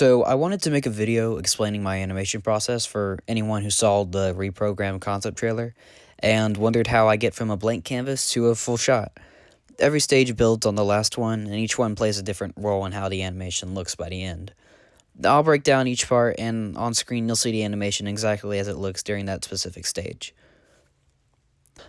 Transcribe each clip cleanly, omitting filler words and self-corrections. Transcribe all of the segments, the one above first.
So I wanted to make a video explaining my animation process for anyone who saw the reprogrammed concept trailer and wondered how I get from a blank canvas to a full shot. Every stage builds on the last one, and each one plays a different role in how the animation looks by the end. I'll break down each part, and on screen you'll see the animation exactly as it looks during that specific stage.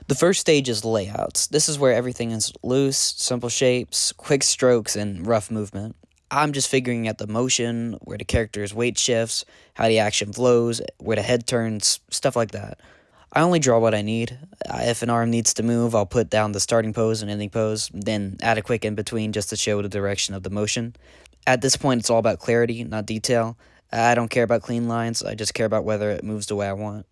The first stage is layouts. This is where everything is loose, simple shapes, quick strokes, and rough movement. I'm just figuring out the motion, where the character's weight shifts, how the action flows, where the head turns, stuff like that. I only draw what I need. If an arm needs to move, I'll put down the starting pose and ending pose, then add a quick in between just to show the direction of the motion. At this point, it's all about clarity, not detail. I don't care about clean lines, I just care about whether it moves the way I want.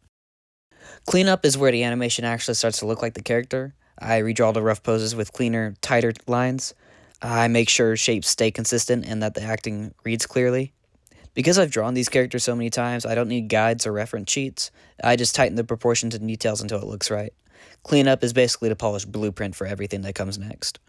Cleanup is where the animation actually starts to look like the character. I redraw the rough poses with cleaner, tighter lines. I make sure shapes stay consistent and that the acting reads clearly. Because I've drawn these characters so many times, I don't need guides or reference sheets. I just tighten the proportions and details until it looks right. Cleanup is basically the polished blueprint for everything that comes next.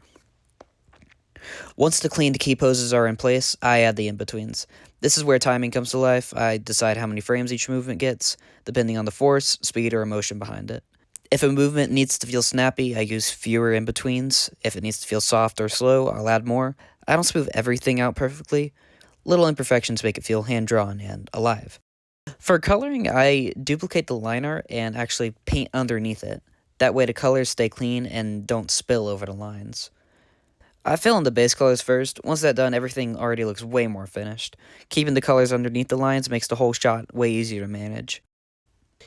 Once the cleaned key poses are in place, I add the in-betweens. This is where timing comes to life. I decide how many frames each movement gets, depending on the force, speed, or emotion behind it. If a movement needs to feel snappy, I use fewer in-betweens. If it needs to feel soft or slow, I'll add more. I don't smooth everything out perfectly. Little imperfections make it feel hand-drawn and alive. For coloring, I duplicate the line art and actually paint underneath it. That way the colors stay clean and don't spill over the lines. I fill in the base colors first. Once that's done, everything already looks way more finished. Keeping the colors underneath the lines makes the whole shot way easier to manage.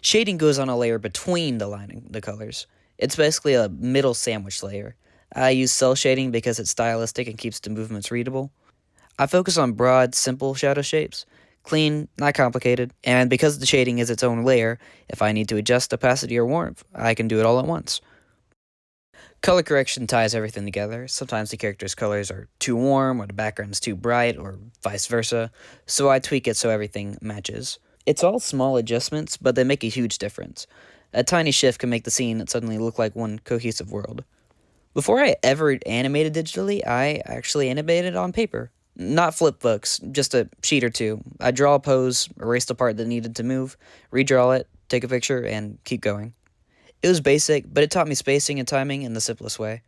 Shading goes on a layer between the colors. It's basically a middle sandwich layer. I use cell shading because it's stylistic and keeps the movements readable. I focus on broad, simple shadow shapes. Clean, not complicated, and because the shading is its own layer, if I need to adjust opacity or warmth, I can do it all at once. Color correction ties everything together. Sometimes the character's colors are too warm, or the background's too bright, or vice versa, so I tweak it so everything matches. It's all small adjustments, but they make a huge difference. A tiny shift can make the scene suddenly look like one cohesive world. Before I ever animated digitally, I actually animated on paper. Not flip books, just a sheet or two. I draw a pose, erase the part that needed to move, redraw it, take a picture, and keep going. It was basic, but it taught me spacing and timing in the simplest way.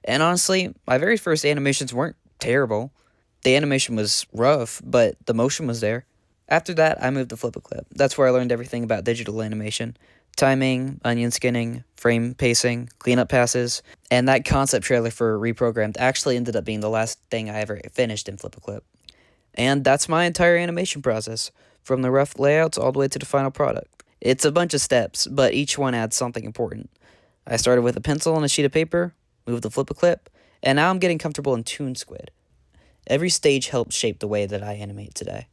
And honestly, my very first animations weren't terrible. The animation was rough, but the motion was there. After that, I moved to Flip a Clip. That's where I learned everything about digital animation. Timing, onion skinning, frame pacing, cleanup passes, and that concept trailer for Reprogrammed actually ended up being the last thing I ever finished in Flip a Clip. And that's my entire animation process, from the rough layouts all the way to the final product. It's a bunch of steps, but each one adds something important. I started with a pencil and a sheet of paper, moved to Flip a Clip, and now I'm getting comfortable in Toon Squid. Every stage helps shape the way that I animate today.